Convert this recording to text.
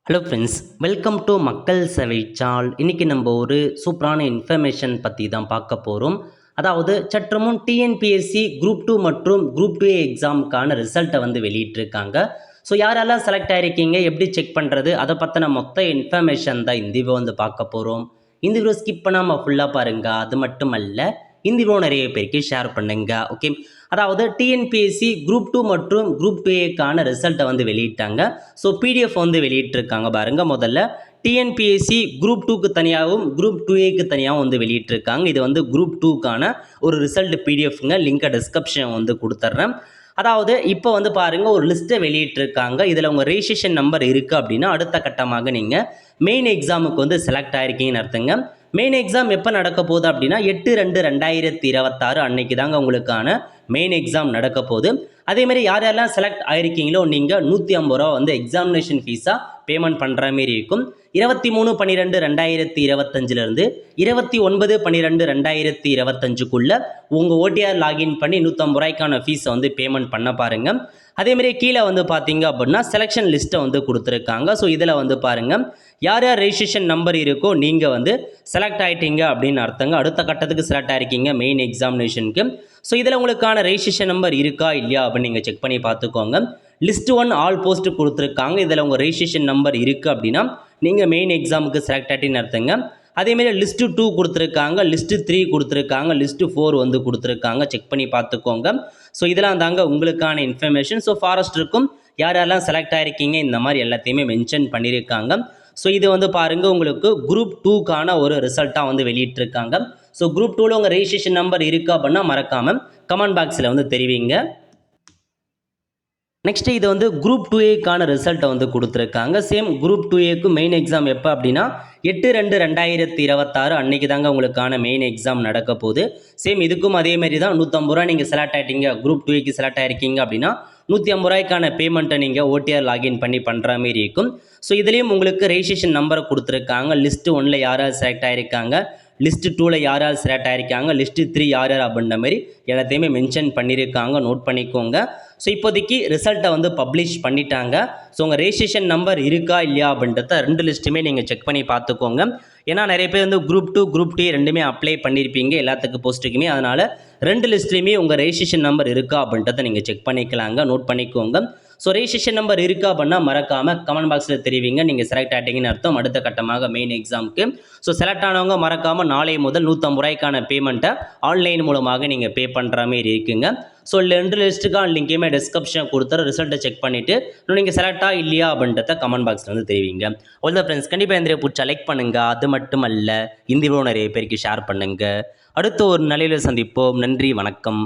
Hello friends, welcome to மக்கள் சேவைச்சால். இன்றைக்கி நம்ம ஒரு சூப்பரான இன்ஃபர்மேஷன் பற்றி தான் பார்க்க போகிறோம். அதாவது சற்றுமுன் டிஎன்பிஎஸ்சி குரூப் 2 மற்றும் குரூப் 2A எக்ஸாமுக்கான ரிசல்ட்டை வெளியிட்டிருக்காங்க. ஸோ யாரெல்லாம் செலக்ட் ஆகிருக்கீங்க, எப்படி செக் பண்ணுறது, அதை பற்றின மொத்த இன்ஃபர்மேஷன் தான் இந்த வீடியோ பார்க்க போகிறோம். இந்த வீடியோ ஸ்கிப் பண்ணாமல் ஃபுல்லாக பாருங்கள். அது மட்டும் அல்ல, இந்த வீடியோ நிறைய பேருக்கு ஷேர் பண்ணுங்க. ஓகே, அதாவது டிஎன்பிஎஸ்சி குரூப் 2 மற்றும் குரூப் 2Aக்கான ரிசல்ட்டை வெளியிட்டாங்க. ஸோ பிடிஎஃப் வெளியிட்டிருக்காங்க பாருங்க. முதல்ல டிஎன்பிஎஸ்சி குரூப் 2க்கு தனியாகவும் குரூப் 2Aக்கு தனியாகவும் வெளியிட்டிருக்காங்க. இது குரூப் 2க்கான ஒரு ரிசல்ட் பிடிஎஃப்ங்க. லிங்கை டிஸ்கிரிப்ஷன் கொடுத்துட்றேன். அதாவது இப்போ பாருங்கள், ஒரு லிஸ்ட்டை வெளியிட்டிருக்காங்க. இதில் உங்கள் ரெஜிஸ்ட்ரேஷன் நம்பர் இருக்குது அப்படின்னா அடுத்த கட்டமாக நீங்கள் மெயின் எக்ஸாமுக்கு செலக்ட் ஆகிருக்கீங்கன்னு அர்த்தங்க. மெயின் எக்ஸாம் எப்போ நடக்க போகுது அப்படின்னா 8/2/2026 அன்னைக்கு தாங்க உங்களுக்கான மெயின் எக்ஸாம் நடக்க போகுது. அதேமாதிரி யார் யாரெல்லாம் செலக்ட் ஆகிருக்கீங்களோ நீங்கள் 150 ரூபா எக்ஸாமினேஷன் ஃபீஸாக பேமெண்ட் பண்ணுற மாரி இருக்கும். 23/12/2025 29/12/2025 உங்கள் ஓடிஆர் லாகின் பண்ணி 150 ரூபாய்க்கான ஃபீஸை பேமெண்ட் பண்ண பாருங்கள். அதேமாதிரி கீழே பார்த்தீங்க அப்படின்னா செலெக்ஷன் லிஸ்ட்டை கொடுத்துருக்காங்க. ஸோ இதில் பாருங்கள், யார் யார் ரெஜிஸ்ட்ரேஷன் நம்பர் இருக்கோ நீங்கள் செலக்ட் ஆகிட்டீங்க அப்படின்னு அர்த்தங்க. அடுத்த கட்டத்துக்கு செலக்ட் ஆகிருக்கீங்க மெயின் எக்ஸாமினேஷனுக்கு. ஸோ இதில் உங்களுக்கான ரெஜிஸ்ட்ரேஷன் நம்பர் இருக்கா இல்லையா அப்படின்னு நீங்கள் செக் பண்ணி பார்த்துக்கோங்க. லிஸ்ட் 1 ஆல் போஸ்ட் கொடுத்துருக்காங்க. இதில் உங்கள் ரெஜிஸ்ட்ரேஷன் நம்பர் இருக்குது அப்படின்னா நீங்கள் மெயின் எக்ஸாமுக்கு செலக்ட் ஆகிட்டின்னு அர்த்தங்க. அதேமாரி லிஸ்ட்டு 2 கொடுத்துருக்காங்க, லிஸ்ட்டு 3 கொடுத்துருக்காங்க, லிஸ்ட்டு 4 கொடுத்துருக்காங்க. செக் பண்ணி பார்த்துக்கோங்க. ஸோ இதெல்லாம் தாங்க உங்களுக்கான இன்ஃபர்மேஷன். ஸோ ஃபாரஸ்டருக்கும் யார் யாரெல்லாம் செலக்ட் ஆகிருக்கீங்க இந்த மாதிரி எல்லாத்தையுமே மென்ஷன் பண்ணியிருக்காங்க. ஸோ இது பாருங்கள், உங்களுக்கு குரூப் 2க்கான ஒரு ரிசல்ட்டாக வெளியிட்டிருக்காங்க. ஸோ குரூப் 2ல் உங்கள் ரெஜிஸ்ட்ரேஷன் நம்பர் இருக்கா அப்படின்னா மறக்காமல் கமெண்ட் பாக்ஸில் தெரிவிங்க. நெக்ஸ்ட்டு இது குரூப் 2Aக்கான ரிசல்ட்டை கொடுத்துருக்காங்க. சேம் குரூப் 2Aக்கு மெயின் எக்ஸாம் எப்போ அப்படின்னா 8/2/2026 அன்றைக்கி தாங்க உங்களுக்கான மெயின் எக்ஸாம் நடக்க போகுது. சேம் இதுக்கும் அதேமாரி தான் 150 ரூபா நீங்கள் செலக்ட் ஆகிட்டீங்க, குரூப் 2Aக்கு செலக்ட் ஆகிருக்கீங்க அப்படின்னா 150 ரூபாய்க்கான பேமெண்ட்டை நீங்கள் ஓடிஆர் லாகின் பண்ணி பண்ணுற மாரி இருக்கும். ஸோ இதுலேயும் உங்களுக்கு ரெஜிஸ்ட்ரேஷன் நம்பரை கொடுத்துருக்காங்க. லிஸ்ட்டு 1ல் யார் யார் செலக்ட் ஆகிருக்காங்க, லிஸ்ட்டு 2ல் யார் யார் செலக்ட் ஆகிருக்காங்க, லிஸ்ட்டு 3 யார் யார் அப்படின்ற மாதிரி எல்லாத்தையுமே மென்ஷன் பண்ணியிருக்காங்க. நோட் பண்ணிக்கோங்க. ஸோ இப்போதைக்கு ரிசல்ட்டை பப்ளிஷ் பண்ணிட்டாங்க. ஸோ உங்கள் ரெஜிஸ்ட்ரேஷன் நம்பர் இருக்கா இல்லையா அப்படின்றத 2 லிஸ்ட்டுமே நீங்கள் செக் பண்ணி பார்த்துக்கோங்க. ஏன்னா நிறைய பேர் குரூப் 2 குரூப் 2 ரெண்டுமே அப்ளை பண்ணியிருப்பீங்க எல்லாத்துக்கு போஸ்ட்டுக்குமே. அதனால் 2 லிஸ்ட்லேயுமே உங்கள் ரெஜிஸ்ட்ரேஷன் நம்பர் இருக்கா அப்படின்றத நீங்கள் செக் பண்ணிக்கலாங்க. நோட் பண்ணிக்கோங்க. ஸோ ரெஜிஸ்ட்ரேஷன் நம்பர் இருக்கா அப்படின்னா மறக்காமல் கமெண்ட் பாக்ஸில் தெரிவிங்க. நீங்கள் செலக்ட் ஆகிட்டீங்கன்னு அர்த்தம் அடுத்த கட்டமாக மெயின் எக்ஸாமுக்கு. ஸோ செலக்ட் ஆனவங்க மறக்காமல் நாளை முதல் 150 ரூபாய்க்கான பேமெண்ட்டை ஆன்லைன் மூலமாக நீங்கள் பே பண்ணுற மாரி இருக்குங்க. ஸோ 2 லிஸ்ட்டுக்கான லிங்கையுமே டிஸ்கிரிப்ஷன் கொடுத்துற ரிசல்ட்டை செக் பண்ணிவிட்டு நீங்கள் செலக்டாக இல்லையா அப்படின்றத கமெண்ட் பாக்ஸில் தெரிவிங்க. அவ்வளோ ஃப்ரெண்ட்ஸ், கண்டிப்பாக இந்த பிடிச்சா லைக் பண்ணுங்கள். அது மட்டும் அல்ல, இந்த வீடியோ நிறைய பேருக்கு ஷேர் பண்ணுங்கள். அடுத்த ஒரு நிலையில் சந்திப்போம். நன்றி, வணக்கம்.